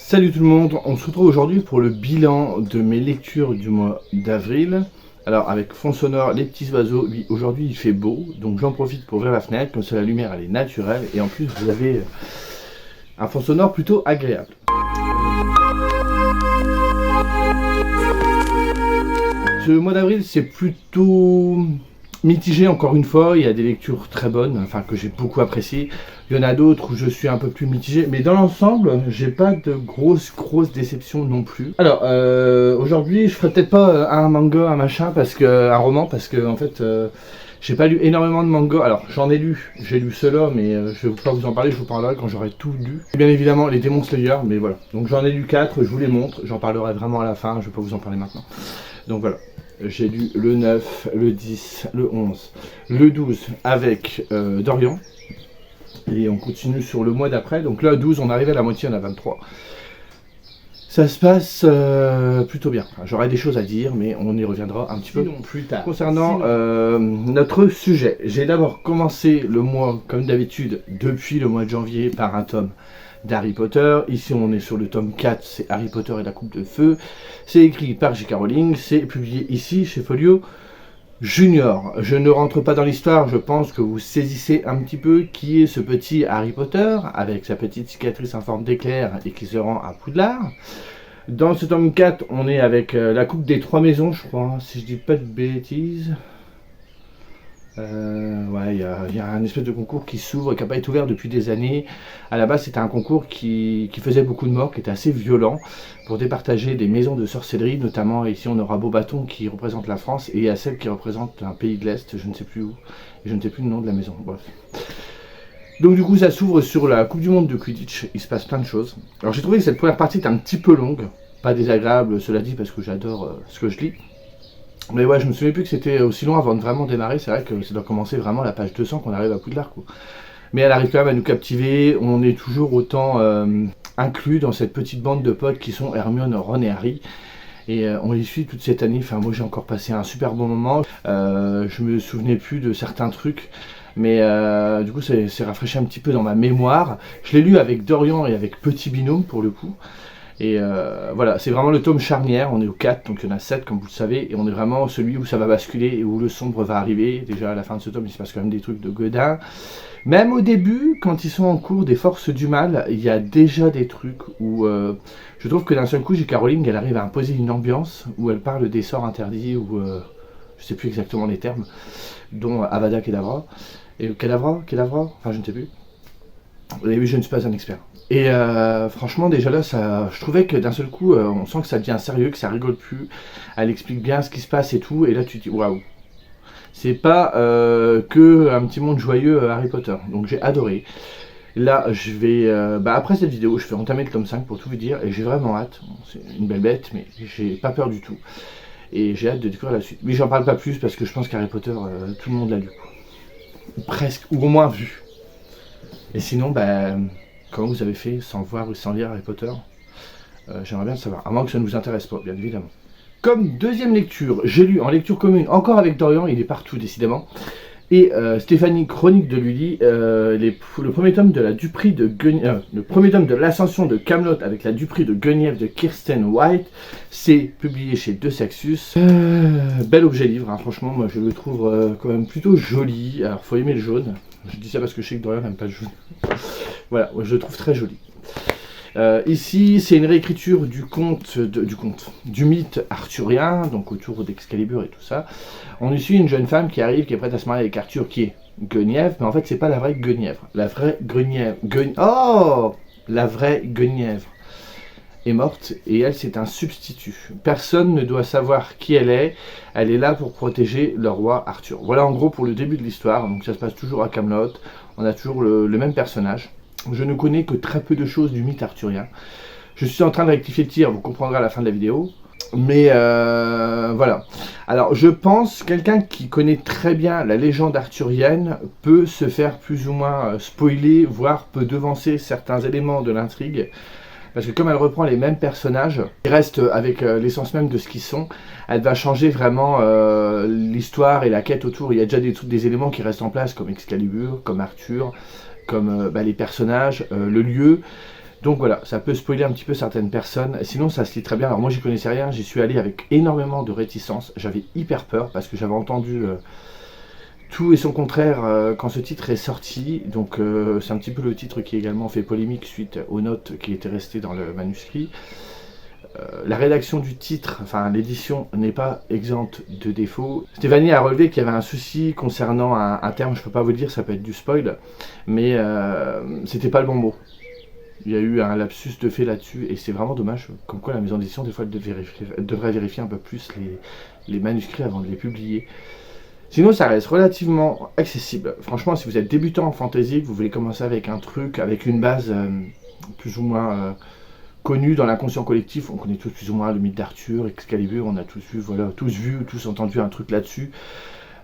Salut tout le monde, on se retrouve aujourd'hui pour le bilan de mes lectures du mois d'avril. Alors avec fond sonore, les petits oiseaux, oui, aujourd'hui il fait beau, donc j'en profite pour ouvrir la fenêtre, comme ça la lumière elle est naturelle, et en plus vous avez un fond sonore plutôt agréable. Ce mois d'avril c'est plutôt mitigé encore une fois, il y a des lectures très bonnes, enfin que j'ai beaucoup appréciées. Il y en a d'autres où je suis un peu plus mitigé, mais dans l'ensemble, j'ai pas de grosses déceptions non plus. Alors, aujourd'hui, je ferai peut-être pas un manga, un machin, un roman, parce que en fait, j'ai pas lu énormément de mangas. Alors, j'en ai lu, j'ai lu ceux-là, mais je vais pas vous en parler, je vous parlerai quand j'aurai tout lu. Et bien évidemment, les Demon Slayer, mais voilà. Donc j'en ai lu 4, je vous les montre, j'en parlerai vraiment à la fin, je vais pas vous en parler maintenant. Donc voilà. J'ai lu le 9, le 10, le 11, le 12 avec Dorian. Et on continue sur le mois d'après. Donc là, 12, on arrive à la moitié, on a 23. Ça se passe plutôt bien. Enfin, j'aurai des choses à dire, mais on y reviendra un petit peu plus tard. Concernant notre sujet, j'ai d'abord commencé le mois, comme d'habitude, depuis le mois de janvier, par un tome d'Harry Potter. Ici, on est sur le tome 4, c'est Harry Potter et la Coupe de Feu. C'est écrit par J.K. Rowling, c'est publié ici, chez Folio Junior. Je ne rentre pas dans l'histoire, je pense que vous saisissez un petit peu qui est ce petit Harry Potter, avec sa petite cicatrice en forme d'éclair et qui se rend à Poudlard. Dans ce tome 4, on est avec la Coupe des Trois Maisons, je crois, si je dis pas de bêtises. Ouais, il y a un espèce de concours qui s'ouvre, qui n'a pas été ouvert depuis des années. À la base, c'était un concours qui faisait beaucoup de morts, qui était assez violent, pour départager des maisons de sorcellerie, notamment ici on aura Beaubaton qui représente la France, et il y a celle qui représente un pays de l'Est, je ne sais plus où, et je ne sais plus le nom de la maison, bref. Donc du coup ça s'ouvre sur la Coupe du Monde de Quidditch, il se passe plein de choses. Alors j'ai trouvé que cette première partie était un petit peu longue, pas désagréable cela dit, parce que j'adore ce que je lis. Mais ouais, je me souviens plus que c'était aussi long avant de vraiment démarrer, c'est vrai que ça doit commencer vraiment à la page 200 qu'on arrive à Poudlard, quoi. Mais elle arrive quand même à nous captiver, on est toujours autant inclus dans cette petite bande de potes qui sont Hermione, Ron et Harry. Et on les suit toute cette année, enfin moi j'ai encore passé un super bon moment. Je me souvenais plus de certains trucs, mais du coup c'est rafraîchi un petit peu dans ma mémoire. Je l'ai lu avec Dorian et avec Petit Binôme pour le coup. Et voilà, c'est vraiment le tome charnière, on est au 4, donc il y en a 7 comme vous le savez, et on est vraiment celui où ça va basculer et où le sombre va arriver. Déjà à la fin de ce tome, il se passe quand même des trucs de godin. Même au début, quand ils sont en cours des forces du mal, il y a déjà des trucs où je trouve que d'un seul coup, J.K. Rowling, elle arrive à imposer une ambiance où elle parle des sorts interdits, ou je sais plus exactement les termes, dont Avada Kedavra, et Kedavra, enfin je ne sais plus. Au début, je ne suis pas un expert. Et franchement, déjà là, je trouvais que d'un seul coup, on sent que ça devient sérieux, que ça rigole plus. Elle explique bien ce qui se passe et tout, et là tu te dis waouh. C'est pas que un petit monde joyeux Harry Potter, donc j'ai adoré. Là, je vais, après cette vidéo, je vais entamer le tome 5 pour tout vous dire, et j'ai vraiment hâte. Bon, c'est une belle bête, mais j'ai pas peur du tout. Et j'ai hâte de découvrir la suite. Mais j'en parle pas plus parce que je pense qu'Harry Potter, tout le monde l'a lu. Ou presque, ou au moins vu. Et sinon, comment vous avez fait sans voir ou sans lire Harry Potter? J'aimerais bien le savoir, à moins que ça ne vous intéresse pas, bien évidemment. Comme deuxième lecture, j'ai lu en lecture commune, encore avec Dorian, il est partout décidément, et Stéphanie, Chronique de Lully, le premier tome de la Dupree de Guenièvre, le premier tome de l'Ascension de Camelot avec la Dupree de Guenièvre de Kirsten White, c'est publié chez De Saxus. Bel objet livre, hein, franchement, moi je le trouve quand même plutôt joli. Alors faut aimer le jaune, je dis ça parce que je sais que Dorian n'aime pas le jaune. Voilà, je le trouve très joli. Ici, c'est une réécriture du mythe arthurien, donc autour d'Excalibur et tout ça. On y suit une jeune femme qui arrive, qui est prête à se marier avec Arthur, qui est Guenièvre, mais en fait, c'est pas la vraie Guenièvre. La vraie Guenièvre. La vraie Guenièvre est morte et elle, c'est un substitut. Personne ne doit savoir qui elle est là pour protéger le roi Arthur. Voilà en gros pour le début de l'histoire, donc ça se passe toujours à Camelot, on a toujours le même personnage. Je ne connais que très peu de choses du mythe arthurien. Je suis en train de rectifier le tir, vous comprendrez à la fin de la vidéo. Mais voilà. Alors je pense quelqu'un qui connaît très bien la légende arthurienne peut se faire plus ou moins spoiler, voire peut devancer certains éléments de l'intrigue. Parce que comme elle reprend les mêmes personnages, qui restent avec l'essence même de ce qu'ils sont, elle va changer vraiment l'histoire et la quête autour. Il y a déjà des éléments qui restent en place, comme Excalibur, comme Arthur, comme les personnages, le lieu. Donc voilà, ça peut spoiler un petit peu certaines personnes, sinon ça se lit très bien. Alors moi j'y connaissais rien, j'y suis allé avec énormément de réticence, j'avais hyper peur parce que j'avais entendu tout et son contraire quand ce titre est sorti, donc c'est un petit peu le titre qui a également fait polémique suite aux notes qui étaient restées dans le manuscrit. La rédaction du titre, enfin l'édition, n'est pas exempte de défauts. Stéphanie a relevé qu'il y avait un souci concernant un terme, je peux pas vous le dire, ça peut être du spoil, mais c'était pas le bon mot. Il y a eu un lapsus de fait là-dessus, et c'est vraiment dommage, comme quoi la maison d'édition, des fois, elle devrait vérifier un peu plus les manuscrits avant de les publier. Sinon, ça reste relativement accessible. Franchement, si vous êtes débutant en fantasy, que vous voulez commencer avec un truc, avec une base plus ou moins connue dans l'inconscient collectif, on connaît tous plus ou moins le mythe d'Arthur, Excalibur, on a tous vu, voilà, tous vu, tous entendu un truc là-dessus.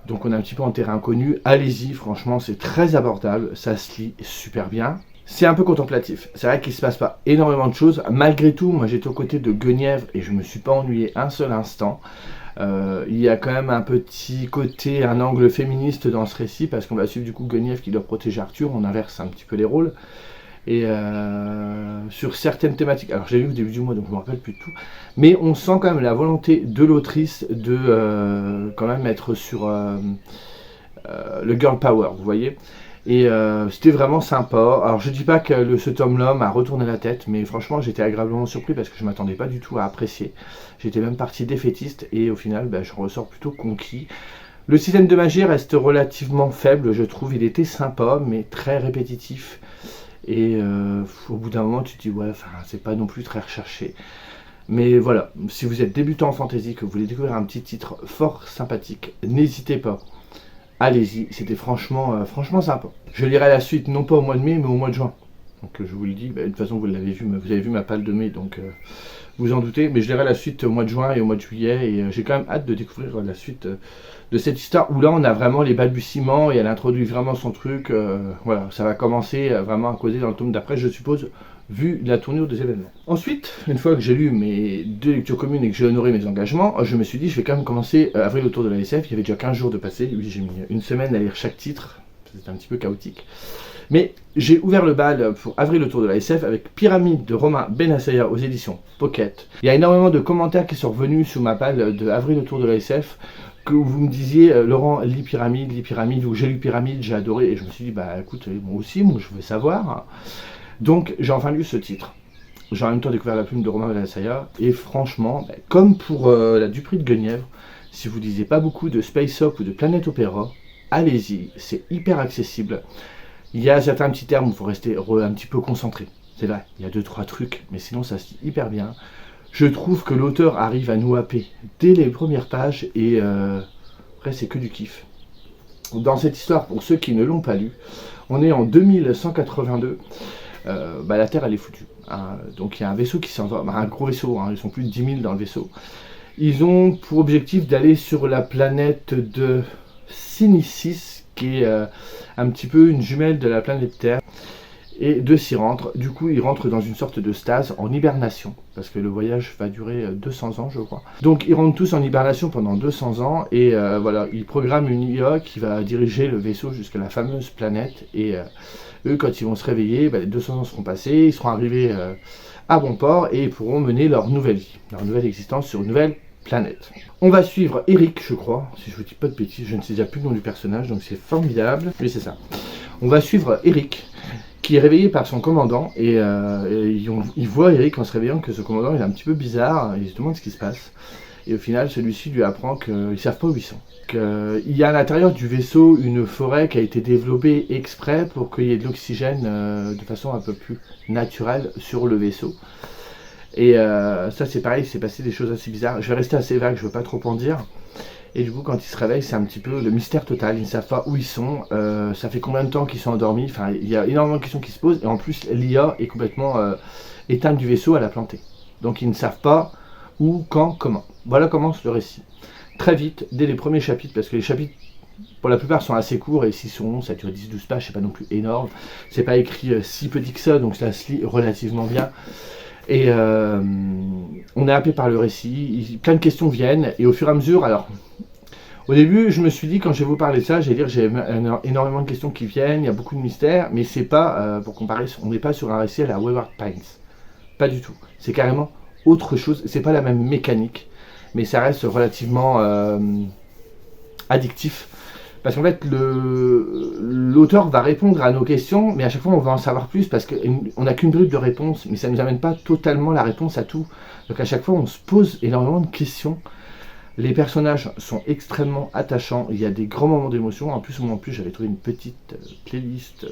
Donc on est un petit peu en terrain inconnu. Allez-y, franchement, c'est très abordable, ça se lit super bien. C'est un peu contemplatif. C'est vrai qu'il ne se passe pas énormément de choses. Malgré tout, moi j'étais aux côtés de Guenièvre et je ne me suis pas ennuyé un seul instant. Il y a quand même un petit côté, un angle féministe dans ce récit parce qu'on va suivre du coup Guenièvre qui doit protéger Arthur. On inverse un petit peu les rôles. Et sur certaines thématiques, alors j'ai lu au début du mois donc je ne me rappelle plus de tout, mais on sent quand même la volonté de l'autrice de quand même être sur le girl power, vous voyez. Et c'était vraiment sympa. Alors je dis pas que ce tome-là m'a retourné la tête, mais franchement j'étais agréablement surpris parce que je m'attendais pas du tout à apprécier. J'étais même parti défaitiste et au final je ressors plutôt conquis. Le système de magie reste relativement faible, je trouve. Il était sympa mais très répétitif. Et au bout d'un moment tu te dis ouais, c'est pas non plus très recherché. Mais voilà, si vous êtes débutant en fantasy, que vous voulez découvrir un petit titre fort sympathique, n'hésitez pas. Allez-y, c'était franchement sympa. Je lirai la suite, non pas au mois de mai, mais au mois de juin. Donc je vous le dis, de toute façon vous l'avez vu, vous avez vu ma palle de mai, donc vous en doutez. Mais je lirai la suite au mois de juin et au mois de juillet, et j'ai quand même hâte de découvrir la suite de cette histoire, où là on a vraiment les balbutiements, et elle introduit vraiment son truc. Voilà, ça va commencer vraiment à causer dans le tome d'après, je suppose, vu la tournure des événements. Ensuite, une fois que j'ai lu mes 2 lectures communes et que j'ai honoré mes engagements, je me suis dit je vais quand même commencer Avril autour de la SF. Il y avait déjà 15 jours de passé, oui j'ai mis une semaine à lire chaque titre, c'était un petit peu chaotique. Mais j'ai ouvert le bal pour Avril autour de la SF avec Pyramide de Romain Benassaya aux éditions Pocket. Il y a énormément de commentaires qui sont revenus sous ma palle de Avril autour de la SF, que vous me disiez Laurent lis Pyramide, ou j'ai lu Pyramide, j'ai adoré, et je me suis dit écoute, moi aussi, moi je veux savoir. Donc j'ai enfin lu ce titre. J'ai en même temps découvert la plume de Romain Benassaya, et franchement, comme pour la Dupree de Guenièvre, si vous lisez pas beaucoup de Space Op ou de Planète Opéra, allez-y, c'est hyper accessible. Il y a certains petits termes où il faut rester un petit peu concentré. C'est vrai, il y a 2-3 trucs, mais sinon ça se lit hyper bien. Je trouve que l'auteur arrive à nous happer dès les premières pages, et après c'est que du kiff. Dans cette histoire, pour ceux qui ne l'ont pas lu, on est en 2182. La Terre elle est foutue. Hein. Donc il y a un vaisseau qui s'en va, un gros vaisseau, hein, ils sont plus de 10 000 dans le vaisseau. Ils ont pour objectif d'aller sur la planète de Sinicis, qui est un petit peu une jumelle de la planète Terre, et de s'y rendre. Du coup ils rentrent dans une sorte de stase, en hibernation, parce que le voyage va durer 200 ans je crois. Donc ils rentrent tous en hibernation pendant 200 ans, et voilà, ils programment une IA qui va diriger le vaisseau jusqu'à la fameuse planète, et eux quand ils vont se réveiller, les 200 ans seront passés, ils seront arrivés à bon port, et ils pourront mener leur nouvelle vie, leur nouvelle existence sur une nouvelle planète. On va suivre Eric, je crois, si je vous dis pas de bêtises, je ne sais déjà plus le nom du personnage, donc c'est formidable. Oui c'est ça. On va suivre Eric, qui est réveillé par son commandant, et il voit Eric en se réveillant que ce commandant il est un petit peu bizarre, il se demande ce qui se passe, et au final celui-ci lui apprend qu'ils ne savent pas où ils sont. Il y a à l'intérieur du vaisseau une forêt qui a été développée exprès pour qu'il y ait de l'oxygène de façon un peu plus naturelle sur le vaisseau. Et ça c'est pareil, il s'est passé des choses assez bizarres, je vais rester assez vague, je ne veux pas trop en dire. Et du coup quand ils se réveillent c'est un petit peu le mystère total, ils ne savent pas où ils sont, ça fait combien de temps qu'ils sont endormis, enfin il y a énormément de questions qui se posent, et en plus l'IA est complètement éteinte du vaisseau à la planter. Donc ils ne savent pas où, quand, comment. Voilà commence le récit. Très vite, dès les premiers chapitres, parce que les chapitres pour la plupart sont assez courts, et 6 sont longs, ça dure 10-12 pages, c'est pas non plus énorme, c'est pas écrit si petit que ça, donc ça se lit relativement bien. Et on est happé par le récit, plein de questions viennent, et au fur et à mesure, alors, Au début, je me suis dit, quand je vais vous parler de ça, j'ai énormément de questions qui viennent, il y a beaucoup de mystères, mais c'est pas, pour comparer, on n'est pas sur un récit à la Wayward Pines. Pas du tout. C'est carrément autre chose. C'est pas la même mécanique, mais ça reste relativement addictif. Parce qu'en fait, l'auteur va répondre à nos questions, mais à chaque fois, on va en savoir plus parce qu'on n'a qu'une bride de réponse, mais ça ne nous amène pas totalement la réponse à tout. Donc à chaque fois, on se pose énormément de questions. Les personnages sont extrêmement attachants, il y a des grands moments d'émotion. En plus, j'avais trouvé une petite playlist,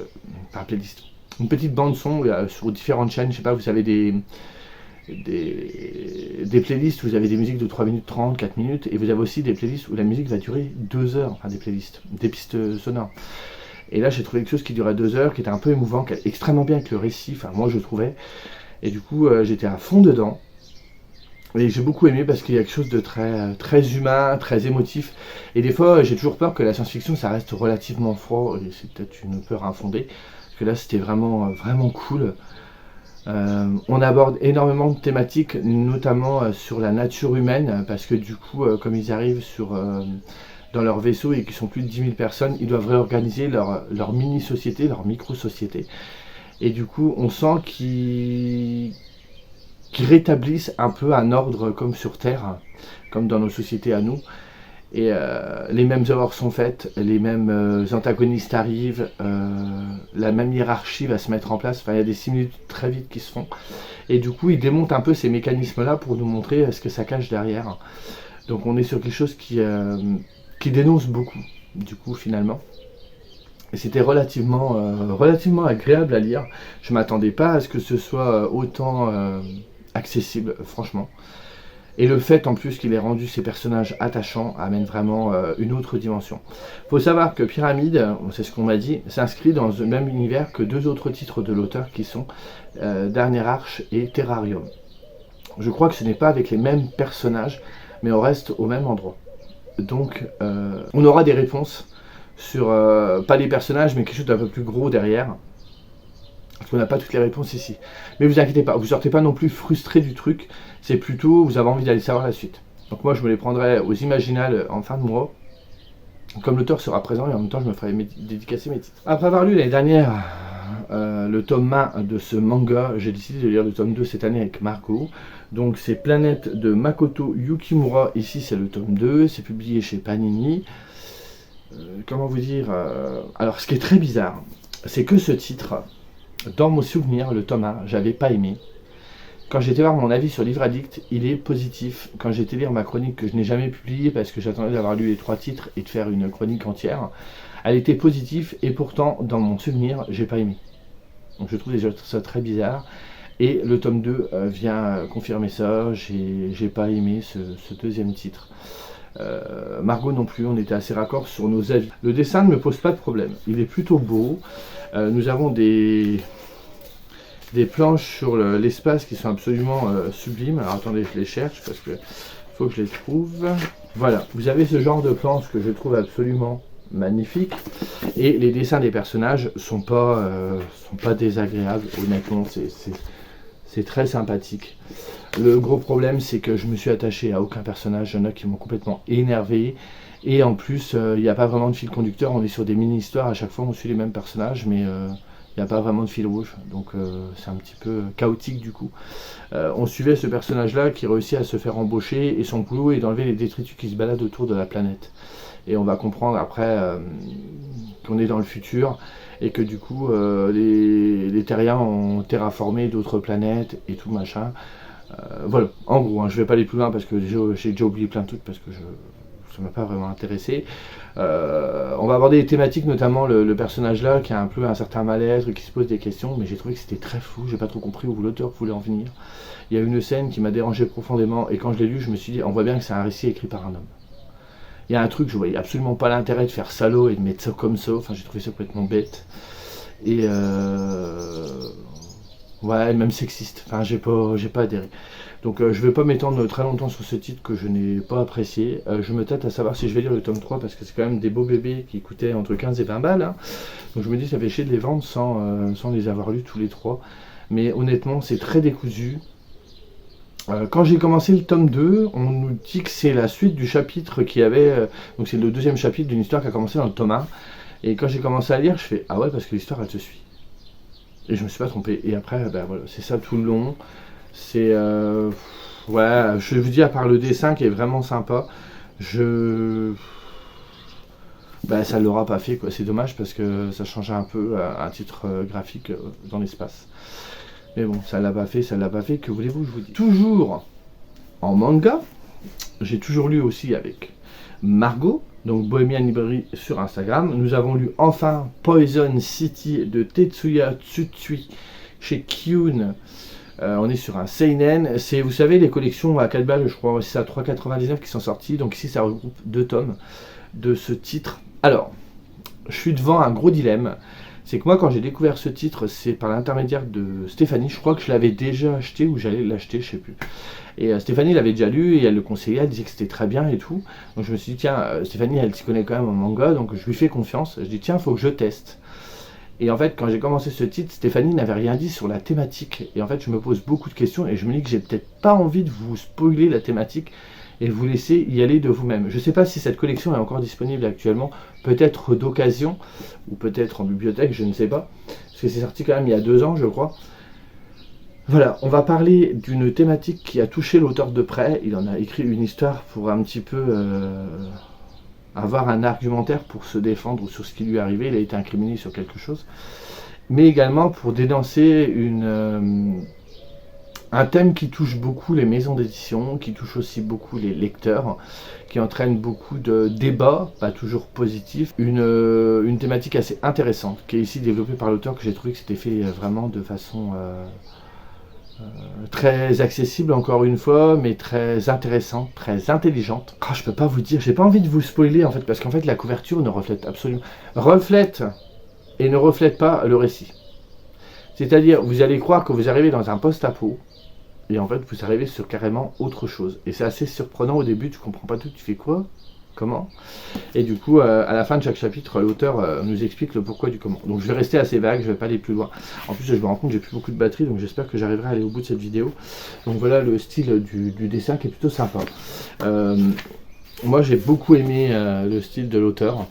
une petite bande son sur différentes chaînes. Je sais pas, vous avez des playlists où vous avez des musiques de 3 minutes 30, 4 minutes, et vous avez aussi des playlists où la musique va durer 2 heures, enfin des playlists, des pistes sonores. Et là, j'ai trouvé quelque chose qui durait 2 heures, qui était un peu émouvant, qui allait extrêmement bien avec le récit, enfin moi je trouvais. Et du coup, j'étais à fond dedans. Et j'ai beaucoup aimé parce qu'il y a quelque chose de très humain, très émotif. Et des fois, j'ai toujours peur que la science-fiction, ça reste relativement froid. Et c'est peut-être une peur infondée. Parce que là, c'était vraiment cool. On aborde énormément de thématiques, notamment sur la nature humaine. Parce que du coup, comme ils arrivent dans leur vaisseau et qu'ils sont plus de 10 000 personnes, ils doivent réorganiser leur mini-société, leur micro-société. Et du coup, on sent qu'ils rétablissent un peu un ordre comme sur Terre, comme dans nos sociétés à nous. Et les mêmes erreurs sont faites, les mêmes antagonistes arrivent, la même hiérarchie va se mettre en place. Enfin, il y a des similitudes très vite qui se font. Et du coup, ils démontent un peu ces mécanismes-là pour nous montrer ce que ça cache derrière. Donc on est sur quelque chose qui dénonce beaucoup, du coup, finalement. Et c'était relativement agréable à lire. Je ne m'attendais pas à ce que ce soit autant accessible, franchement. Et le fait en plus qu'il ait rendu ces personnages attachants amène vraiment une autre dimension. Il faut savoir que Pyramide, c'est ce qu'on m'a dit, s'inscrit dans le même univers que 2 autres titres de l'auteur qui sont Dernière Arche et Terrarium. Je crois que ce n'est pas avec les mêmes personnages, mais on reste au même endroit. Donc on aura des réponses sur, pas les personnages, mais quelque chose d'un peu plus gros derrière. Parce qu'on n'a pas toutes les réponses ici. Mais vous inquiétez pas, vous sortez pas non plus frustré du truc, c'est plutôt, vous avez envie d'aller savoir la suite. Donc moi je me les prendrai aux Imaginales en fin de mois. Comme l'auteur sera présent et en même temps je me ferai dédicacer mes titres. Après avoir lu l'année dernière le tome 1 de ce manga, j'ai décidé de lire le tome 2 cette année avec Margot. Donc c'est Planète de Makoto Yukimura, ici c'est le tome 2, c'est publié chez Panini. Comment vous dire alors ce qui est très bizarre, c'est que ce titre, dans mon souvenir, le tome 1, j'avais pas aimé. Quand j'étais voir mon avis sur Livre Addict, il est positif. Quand j'étais lire ma chronique que je n'ai jamais publiée parce que j'attendais d'avoir lu les 3 titres et de faire une chronique entière, elle était positive et pourtant, dans mon souvenir, j'ai pas aimé. Donc je trouve déjà ça très bizarre. Et le tome 2 vient confirmer ça, j'ai pas aimé ce deuxième titre. Margot non plus, on était assez raccord sur nos avis. Le dessin ne me pose pas de problème, il est plutôt beau. Nous avons des planches sur l'espace qui sont absolument sublimes. Alors attendez, je les cherche parce que faut que je les trouve. Voilà, vous avez ce genre de planches que je trouve absolument magnifiques. Et les dessins des personnages sont pas désagréables, honnêtement, c'est très sympathique. Le gros problème, c'est que je me suis attaché à aucun personnage. Il y en a qui m'ont complètement énervé. Et en plus, il n'y a pas vraiment de fil conducteur. On est sur des mini-histoires. À chaque fois, on suit les mêmes personnages, mais il n'y a pas vraiment de fil rouge. Donc, c'est un petit peu chaotique du coup. On suivait ce personnage-là qui réussit à se faire embaucher. Et son boulot est d'enlever les détritus qui se baladent autour de la planète. Et on va comprendre après qu'on est dans le futur. Et que du coup, les terriens ont terraformé d'autres planètes et tout machin. Voilà, en gros, je vais pas aller plus loin parce que j'ai déjà oublié plein de trucs parce que ça m'a pas vraiment intéressé. On va aborder des thématiques, notamment le personnage là qui a un peu un certain mal-être, qui se pose des questions, mais j'ai trouvé que c'était très flou, j'ai pas trop compris où l'auteur voulait en venir. Il y a une scène qui m'a dérangé profondément et quand je l'ai lu, je me suis dit, on voit bien que c'est un récit écrit par un homme. Il y a un truc, je voyais absolument pas l'intérêt de faire salaud et de mettre ça comme ça, enfin j'ai trouvé ça complètement bête. Et ouais, même sexiste, enfin j'ai pas adhéré. Donc je vais pas m'étendre très longtemps sur ce titre que je n'ai pas apprécié. Je me tâte à savoir si je vais lire le tome 3 parce que c'est quand même des beaux bébés qui coûtaient entre 15 et 20 balles. Hein. Donc je me dis ça fait chier de les vendre sans les avoir lus tous les 3. Mais honnêtement c'est très décousu. Quand j'ai commencé le tome 2, on nous dit que c'est la suite du chapitre qui avait... donc c'est le deuxième chapitre d'une histoire qui a commencé dans le tome 1. Et quand j'ai commencé à lire, je fais ah ouais, parce que l'histoire elle se suit. Et je me suis pas trompé. Et après, ben voilà, c'est ça tout le long. C'est ouais, je vous dis, à part le dessin qui est vraiment sympa, ben, ça l'aura pas fait quoi. C'est dommage parce que ça changeait un peu un titre graphique dans l'espace. Mais bon, ça l'a pas fait, ça l'a pas fait. Que voulez-vous que je vous dise? Toujours en manga, j'ai toujours lu aussi avec Margot, donc Bohemian Librairie sur Instagram. Nous avons lu enfin Poison City de Tetsuya Tsutsui chez Kyun. On est sur un seinen. C'est, vous savez, les collections à 4 balles, je crois, c'est à 3,99 qui sont sorties. Donc ici, ça regroupe 2 tomes de ce titre. Alors, je suis devant un gros dilemme. C'est que moi, quand j'ai découvert ce titre, c'est par l'intermédiaire de Stéphanie. Je crois que je l'avais déjà acheté ou j'allais l'acheter, je sais plus. Et Stéphanie l'avait déjà lu et elle le conseillait, elle disait que c'était très bien et tout. Donc je me suis dit, tiens, Stéphanie, elle s'y connaît quand même en manga, donc je lui fais confiance. Je dis, tiens, il faut que je teste. Et en fait, quand j'ai commencé ce titre, Stéphanie n'avait rien dit sur la thématique. Et en fait, je me pose beaucoup de questions et je me dis que j'ai peut-être pas envie de vous spoiler la thématique et vous laisser y aller de vous-même. Je ne sais pas si cette collection est encore disponible actuellement, peut-être d'occasion, ou peut-être en bibliothèque, je ne sais pas. Parce que c'est sorti quand même il y a 2 ans, je crois. Voilà, on va parler d'une thématique qui a touché l'auteur de près. Il en a écrit une histoire pour un petit peu avoir un argumentaire pour se défendre sur ce qui lui est arrivé. Il a été incriminé sur quelque chose. Mais également pour dénoncer un thème qui touche beaucoup les maisons d'édition, qui touche aussi beaucoup les lecteurs, qui entraîne beaucoup de débats, pas toujours positifs. Une thématique assez intéressante, qui est ici développée par l'auteur, que j'ai trouvé que c'était fait vraiment de façon très accessible encore une fois, mais très intéressante, très intelligente. Oh, je peux pas vous dire, j'ai pas envie de vous spoiler en fait, parce qu'en fait la couverture ne reflète absolument... reflète et ne reflète pas le récit. C'est-à-dire, vous allez croire que vous arrivez dans un post-apo, et en fait, vous arrivez sur carrément autre chose. Et c'est assez surprenant au début, tu comprends pas tout, tu fais quoi? Comment? Et du coup, à la fin de chaque chapitre, l'auteur nous explique le pourquoi du comment. Donc je vais rester assez vague, je vais pas aller plus loin. En plus, je me rends compte que j'ai plus beaucoup de batterie, donc j'espère que j'arriverai à aller au bout de cette vidéo. Donc voilà le style du dessin qui est plutôt sympa. Moi, j'ai beaucoup aimé le style de l'auteur.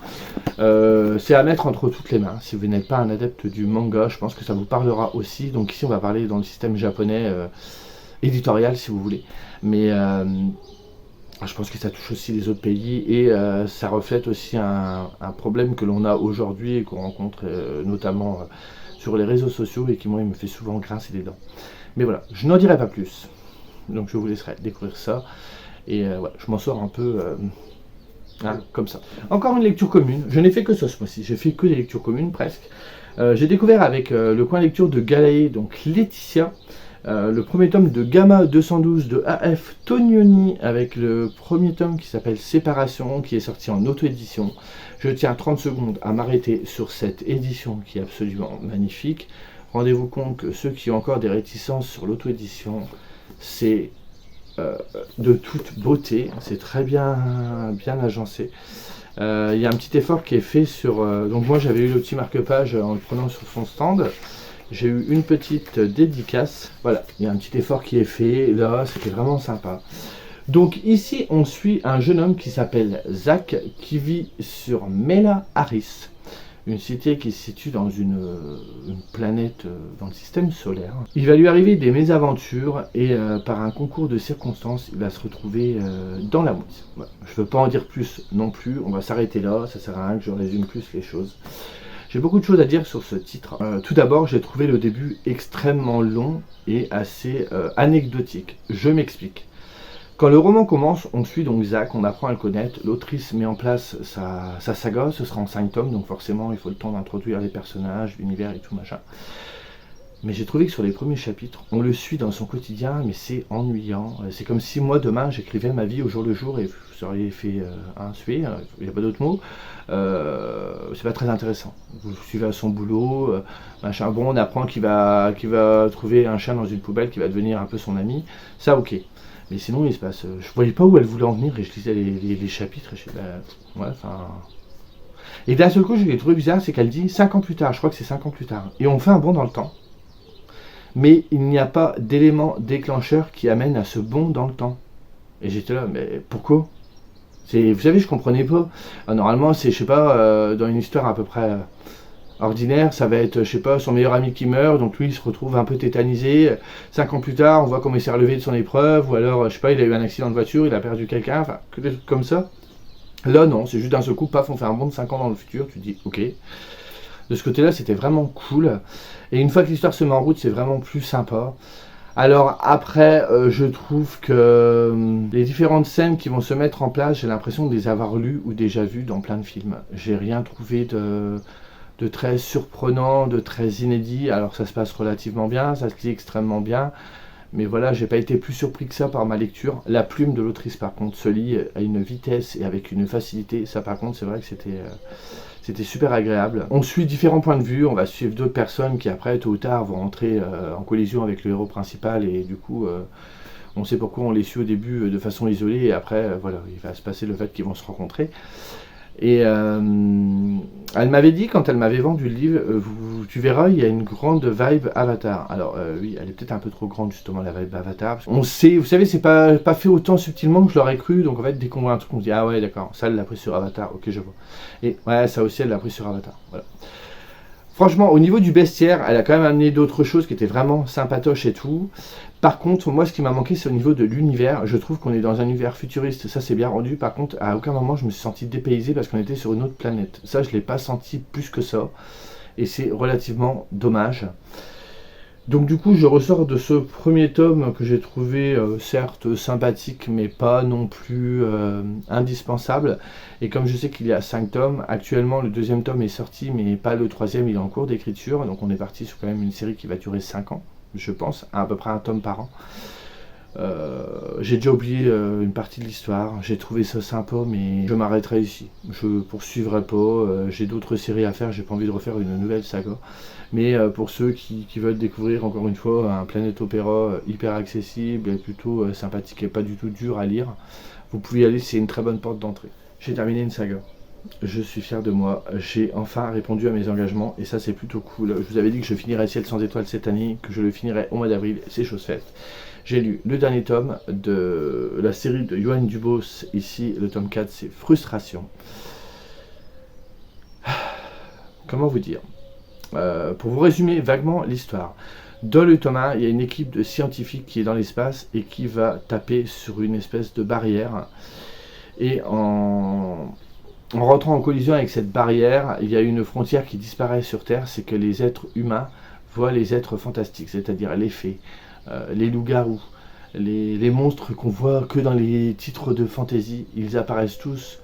C'est à mettre entre toutes les mains. Si vous n'êtes pas un adepte du manga, je pense que ça vous parlera aussi. Donc ici, on va parler dans le système japonais éditorial, si vous voulez. Mais je pense que ça touche aussi les autres pays et ça reflète aussi un problème que l'on a aujourd'hui et qu'on rencontre notamment sur les réseaux sociaux et qui, moi, il me fait souvent grincer les dents. Mais voilà, je n'en dirai pas plus. Donc je vous laisserai découvrir ça. Et ouais, je m'en sors un peu comme ça. Encore une lecture commune. Je n'ai fait que ça ce mois-ci. J'ai fait que des lectures communes presque. J'ai découvert avec le coin lecture de Galae, donc Laetitia, le premier tome de Gamma 212 de A.F. Tognoni, avec le premier tome qui s'appelle Séparation, qui est sorti en auto-édition. Je tiens 30 secondes à m'arrêter sur cette édition qui est absolument magnifique. Rendez-vous compte que ceux qui ont encore des réticences sur l'auto-édition, c'est de toute beauté, c'est très bien agencé. Il y a un petit effort qui est fait sur... donc moi j'avais eu le petit marque-page en le prenant sur son stand. J'ai eu une petite dédicace. Voilà, il y a un petit effort qui est fait. Là, c'était vraiment sympa. Donc ici, on suit un jeune homme qui s'appelle Zach, qui vit sur Mela Haris, une cité qui se situe dans une planète dans le système solaire. Il va lui arriver des mésaventures et par un concours de circonstances, il va se retrouver dans la mouise. Voilà. Je ne veux pas en dire plus non plus, on va s'arrêter là, ça sert à rien que je résume plus les choses. J'ai beaucoup de choses à dire sur ce titre. Tout d'abord, j'ai trouvé le début extrêmement long et assez anecdotique. Je m'explique. Quand le roman commence, on suit donc Zach, on apprend à le connaître. L'autrice met en place sa saga, ce sera en 5 tomes, donc forcément il faut le temps d'introduire les personnages, l'univers et tout machin. Mais j'ai trouvé que sur les premiers chapitres, on le suit dans son quotidien, mais c'est ennuyant. C'est comme si moi, demain, j'écrivais ma vie au jour le jour et vous auriez fait un sué, il n'y a pas d'autre mot. C'est pas très intéressant. Vous suivez à son boulot, machin. Bon, on apprend qu'il va trouver un chien dans une poubelle qui va devenir un peu son ami. Ça, ok. Mais sinon, il se passe... je voyais pas où elle voulait en venir et je lisais les chapitres et je disais, ouais, enfin... Et d'un seul coup, je l'ai trouvé bizarre, c'est qu'elle dit 5 ans plus tard, je crois que c'est 5 ans plus tard. Et on fait un bond dans le temps. mais il n'y a pas d'élément déclencheur qui amène à ce bond dans le temps. Et j'étais là, mais pourquoi? Vous savez, je comprenais pas. Normalement, c'est, je sais pas, dans une histoire à peu près ordinaire, ça va être, je sais pas, son meilleur ami qui meurt, donc lui il se retrouve un peu tétanisé. 5 ans plus tard, on voit comment il s'est relevé de son épreuve, ou alors, je sais pas, il a eu un accident de voiture, il a perdu quelqu'un, enfin, que des trucs comme ça. Là, non, c'est juste d'un seul coup, paf, on fait un bond de 5 ans dans le futur, tu te dis, ok. De ce côté-là, c'était vraiment cool. Et une fois que l'histoire se met en route, c'est vraiment plus sympa. Alors après, je trouve que les différentes scènes qui vont se mettre en place, j'ai l'impression de les avoir lues ou déjà vues dans plein de films. J'ai rien trouvé de très surprenant, de très inédit. Alors ça se passe relativement bien, ça se lit extrêmement bien. Mais voilà, j'ai pas été plus surpris que ça par ma lecture. La plume de l'autrice, par contre, se lit à une vitesse et avec une facilité. Ça, par contre, c'est vrai que c'était super agréable. On suit différents points de vue, on va suivre d'autres personnes qui, après, tôt ou tard, vont entrer en collision avec le héros principal. Et du coup, on sait pourquoi on les suit au début de façon isolée. Et après, voilà, il va se passer le fait qu'ils vont se rencontrer. Et elle m'avait dit, quand elle m'avait vendu le livre, tu verras, il y a une grande vibe Avatar. Alors oui, elle est peut-être un peu trop grande justement, la vibe Avatar. On sait, vous savez, c'est pas fait autant subtilement que je l'aurais cru, donc en fait, dès qu'on voit un truc, on se dit, ah ouais, d'accord, ça elle l'a pris sur Avatar, ok, je vois. Et ouais, ça aussi, elle l'a pris sur Avatar, voilà. Franchement, au niveau du bestiaire, elle a quand même amené d'autres choses qui étaient vraiment sympatoches et tout. Par contre, moi, ce qui m'a manqué, c'est au niveau de l'univers. Je trouve qu'on est dans un univers futuriste, ça c'est bien rendu. Par contre, à aucun moment, je me suis senti dépaysé parce qu'on était sur une autre planète. Ça, je ne l'ai pas senti plus que ça. Et c'est relativement dommage. Donc du coup, je ressors de ce premier tome que j'ai trouvé certes sympathique, mais pas non plus indispensable. Et comme je sais qu'il y a 5 tomes, actuellement le deuxième tome est sorti, mais pas le troisième, il est en cours d'écriture. Donc on est parti sur quand même une série qui va durer 5 ans, je pense, à peu près un tome par an. J'ai déjà oublié une partie de l'histoire, j'ai trouvé ça sympa, mais je m'arrêterai ici. Je poursuivrai pas, j'ai d'autres séries à faire, j'ai pas envie de refaire une nouvelle saga. Mais pour ceux qui veulent découvrir encore une fois un Planet Opera hyper accessible et plutôt sympathique et pas du tout dur à lire, vous pouvez y aller, c'est une très bonne porte d'entrée. J'ai terminé une saga. Je suis fier de moi, j'ai enfin répondu à mes engagements et ça c'est plutôt cool. Je vous avais dit que je finirais Ciel sans étoiles cette année, que je le finirais au mois d'avril, c'est chose faite. J'ai lu le dernier tome de la série de Yoann Dubos, ici le tome 4 c'est Frustration. Comment vous dire, pour vous résumer vaguement l'histoire, dans le tome 1, il y a une équipe de scientifiques qui est dans l'espace et qui va taper sur une espèce de barrière et en rentrant en collision avec cette barrière, il y a une frontière qui disparaît sur Terre, c'est que les êtres humains voient les êtres fantastiques, c'est-à-dire les fées, les loups-garous, les monstres qu'on voit que dans les titres de fantasy, ils apparaissent tous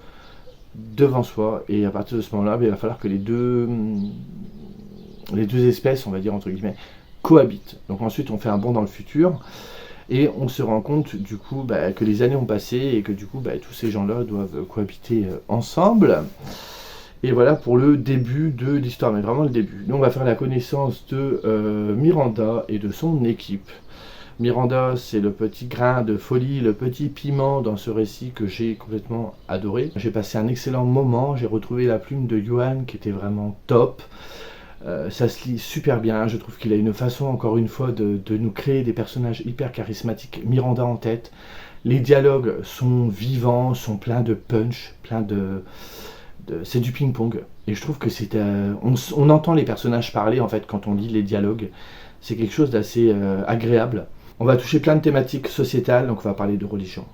devant soi, et à partir de ce moment-là, il va falloir que les deux espèces, on va dire entre guillemets, cohabitent. Donc ensuite, on fait un bond dans le futur, et on se rend compte du coup que les années ont passé et que du coup tous ces gens-là doivent cohabiter ensemble. Et voilà pour le début de l'histoire, mais vraiment le début. Nous on va faire la connaissance de Miranda et de son équipe. Miranda, c'est le petit grain de folie, le petit piment dans ce récit que j'ai complètement adoré. J'ai passé un excellent moment, j'ai retrouvé la plume de Yoann qui était vraiment top. Ça se lit super bien, je trouve qu'il a une façon encore une fois de nous créer des personnages hyper charismatiques, Miranda en tête. Les dialogues sont vivants, sont pleins de punch, c'est du ping-pong. Et je trouve que on entend les personnages parler en fait quand on lit les dialogues. C'est quelque chose d'assez agréable. On va toucher plein de thématiques sociétales, donc on va parler de religion.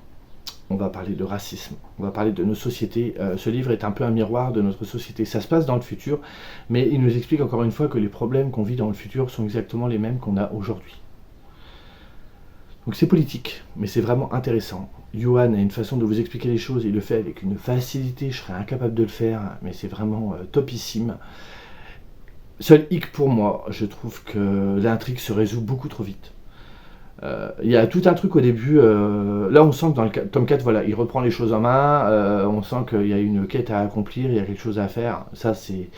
On va parler de racisme, on va parler de nos sociétés. Ce livre est un peu un miroir de notre société. Ça se passe dans le futur, mais il nous explique encore une fois que les problèmes qu'on vit dans le futur sont exactement les mêmes qu'on a aujourd'hui. Donc c'est politique, mais c'est vraiment intéressant. Yoann a une façon de vous expliquer les choses, il le fait avec une facilité, je serais incapable de le faire, mais c'est vraiment topissime. Seul hic pour moi, je trouve que l'intrigue se résout beaucoup trop vite. Il y a tout un truc au début, là on sent que dans le tome 4, voilà, il reprend les choses en main, on sent qu'il y a une quête à accomplir, il y a quelque chose à faire, ça c'est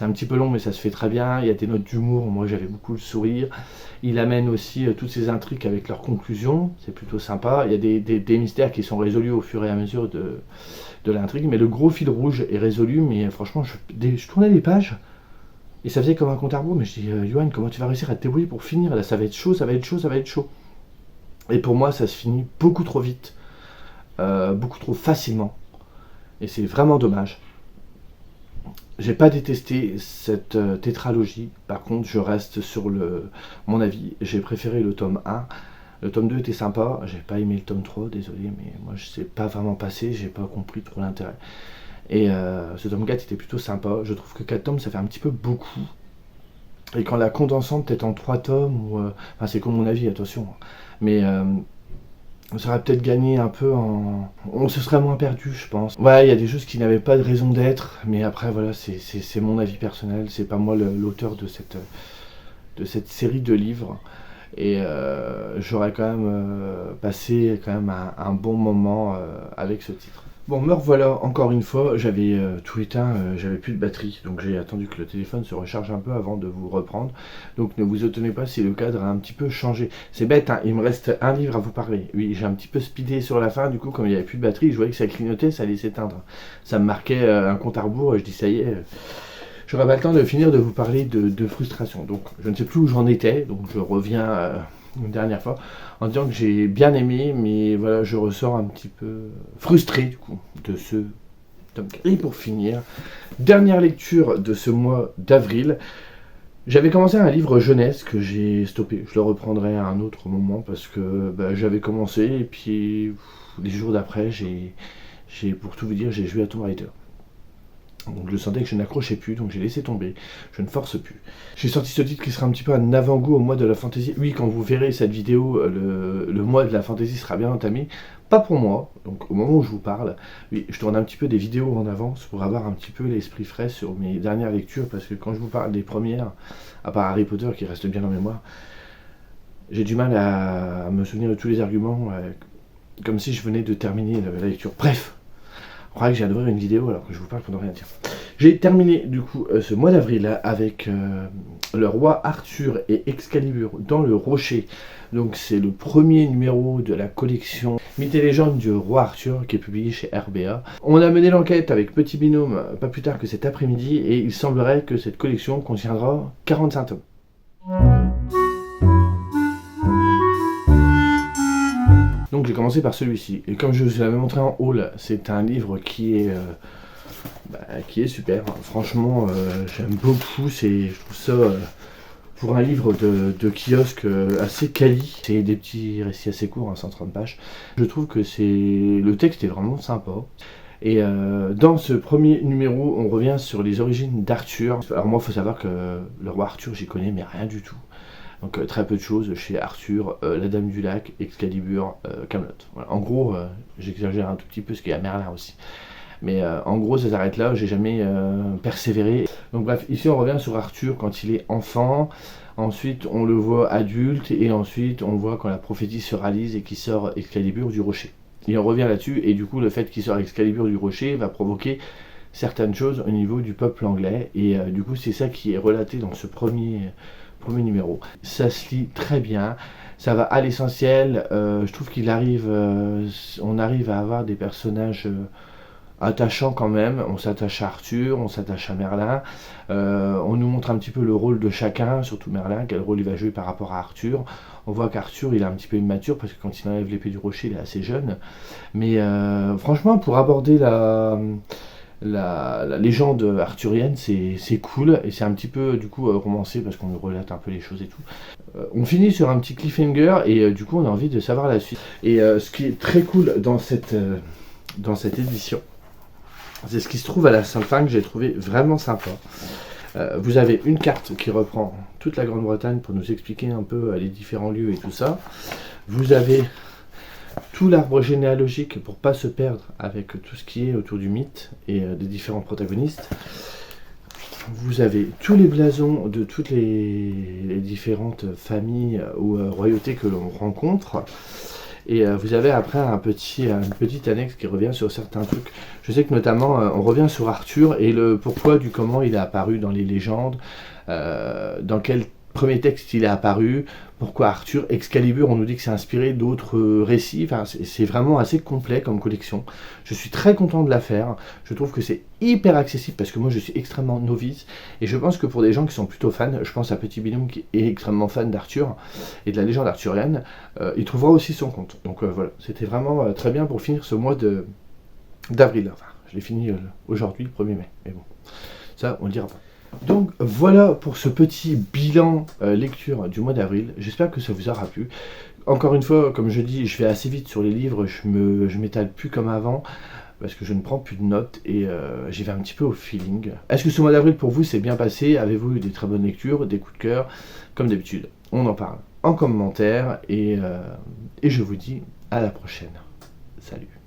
un petit peu long mais ça se fait très bien, il y a des notes d'humour, moi j'avais beaucoup le sourire, il amène aussi toutes ces intrigues avec leurs conclusions, c'est plutôt sympa, il y a des mystères qui sont résolus au fur et à mesure de l'intrigue, mais le gros fil rouge est résolu, mais franchement je tournais les pages, Et ça faisait comme un compte à rebours, mais je dis, Johan, comment tu vas réussir à te débrouiller pour finir? Là, ça va être chaud, ça va être chaud, ça va être chaud. Et pour moi, ça se finit beaucoup trop vite, beaucoup trop facilement. Et c'est vraiment dommage. J'ai pas détesté cette tétralogie. Par contre, je reste sur mon avis. J'ai préféré le tome 1. Le tome 2 était sympa. J'ai pas aimé le tome 3, désolé, mais moi je sais pas vraiment passé. J'ai pas compris trop l'intérêt. Et ce tome 4 était plutôt sympa. Je trouve que 4 tomes, ça fait un petit peu beaucoup. Et quand la condensant peut-être en 3 tomes, enfin c'est comme mon avis, attention. Mais ça aurait peut-être gagné un peu en... On se serait moins perdu, je pense. Ouais, il y a des choses qui n'avaient pas de raison d'être, mais après, voilà, c'est mon avis personnel. C'est pas moi l'auteur de cette série de livres. Et j'aurais quand même passé quand même un bon moment avec ce titre. Bon, me revoilà encore une fois, j'avais tout éteint, j'avais plus de batterie, donc j'ai attendu que le téléphone se recharge un peu avant de vous reprendre. Donc ne vous étonnez pas si le cadre a un petit peu changé. C'est bête, hein, il me reste un livre à vous parler. Oui, j'ai un petit peu speedé sur la fin, du coup, comme il n'y avait plus de batterie, je voyais que ça clignotait, ça allait s'éteindre. Ça me marquait un compte à rebours, et je dis ça y est, j'aurai pas le temps de finir de vous parler de frustration. Donc je ne sais plus où j'en étais, donc je reviens une dernière fois en disant que j'ai bien aimé, mais voilà, je ressors un petit peu frustré du coup de ce tome 4. Et pour finir, dernière lecture de ce mois d'avril. J'avais commencé un livre jeunesse que j'ai stoppé. Je le reprendrai à un autre moment parce que j'avais commencé et puis les jours d'après, pour tout vous dire, j'ai joué à Tomb Raider. Donc je sentais que je n'accrochais plus, donc j'ai laissé tomber, je ne force plus. J'ai sorti ce titre qui sera un petit peu un avant-goût au mois de la fantasy. Oui, quand vous verrez cette vidéo, le mois de la fantasy sera bien entamé. Pas pour moi, donc au moment où je vous parle, oui, je tourne un petit peu des vidéos en avance pour avoir un petit peu l'esprit frais sur mes dernières lectures, parce que quand je vous parle des premières, à part Harry Potter qui reste bien en mémoire, j'ai du mal à me souvenir de tous les arguments, comme si je venais de terminer la lecture. Bref, je crois que j'ai d'ouvrir une vidéo alors que je vous parle pour ne rien dire. J'ai terminé du coup ce mois d'avril avec le roi Arthur et Excalibur dans le rocher. Donc c'est le premier numéro de la collection Mythes et légendes du roi Arthur qui est publié chez RBA. On a mené l'enquête avec Petit Binôme pas plus tard que cet après-midi et il semblerait que cette collection contiendra 45 tomes. Donc j'ai commencé par celui-ci, et comme je vous l'avais montré en haul, c'est un livre qui est super. Franchement, j'aime beaucoup, je trouve ça, pour un livre de kiosque assez quali, c'est des petits récits assez courts, 130 pages. Je trouve que le texte est vraiment sympa. Et dans ce premier numéro, on revient sur les origines d'Arthur. Alors moi, il faut savoir que le roi Arthur, j'y connais mais rien du tout. Donc très peu de choses chez Arthur, la Dame du Lac, Excalibur, Camelot. Voilà. En gros, j'exagère un tout petit peu parce qu'il y a Merlin aussi. Mais en gros, ça s'arrête là, j'ai jamais persévéré. Donc bref, ici on revient sur Arthur quand il est enfant. Ensuite, on le voit adulte et ensuite on voit quand la prophétie se réalise et qu'il sort Excalibur du rocher. Et on revient là-dessus et du coup, le fait qu'il sort Excalibur du rocher va provoquer certaines choses au niveau du peuple anglais. Et du coup, c'est ça qui est relaté dans ce premier numéro. Ça se lit très bien, ça va à l'essentiel. Je trouve qu'on arrive à avoir des personnages attachants quand même. On s'attache à Arthur, on s'attache à Merlin, on nous montre un petit peu le rôle de chacun, surtout Merlin, quel rôle il va jouer par rapport à Arthur. On voit qu'Arthur il est un petit peu immature parce que quand il enlève l'épée du rocher il est assez jeune, mais franchement pour aborder la légende arthurienne, c'est cool et c'est un petit peu du coup romancé parce qu'on nous relate un peu les choses et tout. On finit sur un petit cliffhanger et du coup on a envie de savoir la suite. Et ce qui est très cool dans cette édition, c'est ce qui se trouve à la fin que j'ai trouvé vraiment sympa. Vous avez une carte qui reprend toute la Grande-Bretagne pour nous expliquer un peu les différents lieux et tout ça. Vous avez tout l'arbre généalogique pour pas se perdre avec tout ce qui est autour du mythe et des différents protagonistes. Vous avez tous les blasons de toutes les différentes familles ou royautés que l'on rencontre. Et vous avez après une petite annexe qui revient sur certains trucs. Je sais que notamment on revient sur Arthur et le pourquoi du comment il est apparu dans les légendes, dans quel premier texte il est apparu, Pourquoi Arthur? Excalibur, on nous dit que c'est inspiré d'autres récits, enfin, c'est vraiment assez complet comme collection. Je suis très content de la faire, je trouve que c'est hyper accessible parce que moi je suis extrêmement novice et je pense que pour des gens qui sont plutôt fans, je pense à Petit Binôme qui est extrêmement fan d'Arthur et de la légende arthurienne, il trouvera aussi son compte. Donc voilà, c'était vraiment très bien pour finir ce mois d'avril. Enfin, je l'ai fini aujourd'hui, le 1er mai, mais bon, ça on le dira pas. Donc voilà pour ce petit bilan lecture du mois d'avril, j'espère que ça vous aura plu. Encore une fois, comme je dis, je vais assez vite sur les livres, je m'étale plus comme avant, parce que je ne prends plus de notes et j'y vais un petit peu au feeling. Est-ce que ce mois d'avril pour vous s'est bien passé? Avez-vous eu des très bonnes lectures, des coups de cœur? Comme d'habitude, on en parle en commentaire et je vous dis à la prochaine. Salut.